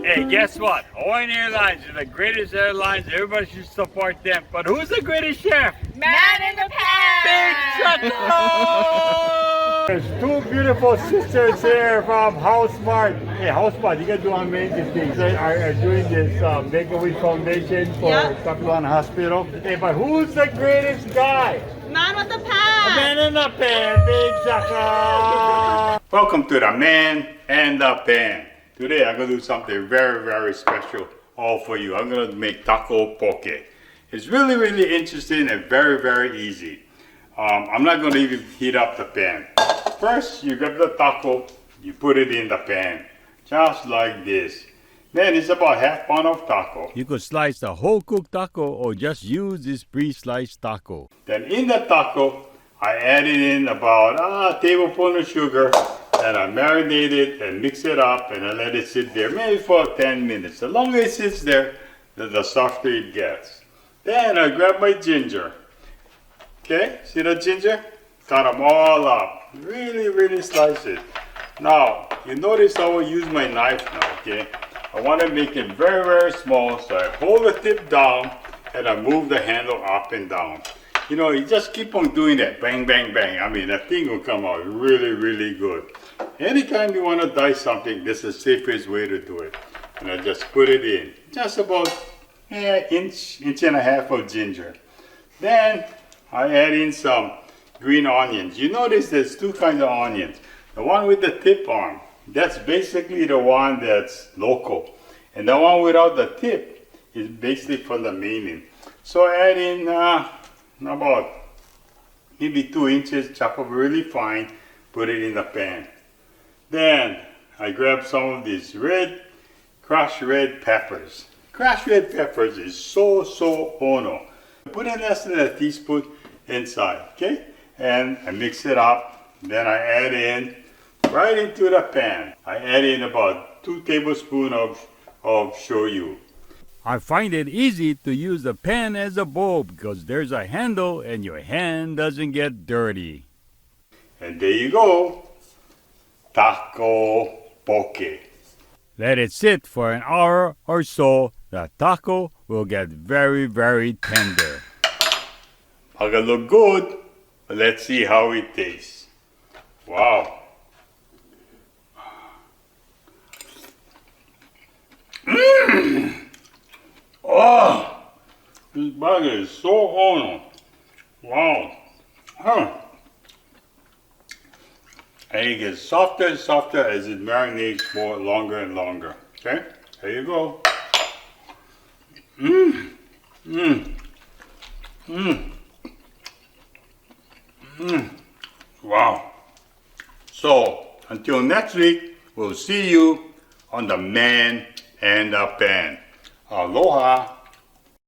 Hey, guess what? Hawaiian Airlines is the greatest airlines. Everybody should support them. But who's the greatest chef? Man in the pan! Big Tako! There's two beautiful sisters here from Housemart. Hey, Housemart, you gotta do amazing things. They are doing this Make-A-Wish Foundation for Kapilan Hospital. Hey, but who's the greatest guy? Man with the pan! Man in the pan, Big Tako! Welcome to the Man and the Pan. Today I'm going to do something very, very special all for you. I'm going to make Tako Poke. It's really, really interesting and very, very easy. I'm not going to even heat up the pan. First, you grab the taco, you put it in the pan, just like this. Then it's about half pound of taco. You could slice the whole cooked taco or just use this pre-sliced taco. Then in the taco, I added in about a tablespoon of sugar. And I marinate it and mix it up and I let it sit there maybe for 10 minutes. The longer it sits there, the softer it gets. Then I grab my ginger. Okay, see the ginger? Cut them all up. Really, really slice it. Now, you notice I will use my knife now, okay? I want to make it very, very small, so I hold the tip down and I move the handle up and down. You know, you just keep on doing that. Bang, bang, bang. I mean, that thing will come out really, really good. Anytime you want to dice something, this is the safest way to do it. And I just put it in. Just about inch and a half of ginger. Then I add in some green onions. You notice there's two kinds of onions. The one with the tip on, that's basically the one that's local. And the one without the tip is basically from the mainland. So I add in about maybe 2 inches, chop up really fine, put it in the pan. Then I grab some of these crushed red peppers. Crushed red peppers is so ono. Put in less than a teaspoon inside, okay? And I mix it up. Then I add in right into the pan. I add in about 2 tablespoons of shoyu. I find it easy to use the pan as a bowl because there's a handle and your hand doesn't get dirty. And there you go. Tako Poke. Let it sit for an hour or so. The taco will get very, very tender. It's gonna look good, but let's see how it tastes. Wow. Oh, this burger is so ono. Wow. And it gets softer and softer as it marinates more longer and longer. Okay, there you go. Wow. So, until next week, we'll see you on the Man and the Pan. Aloha.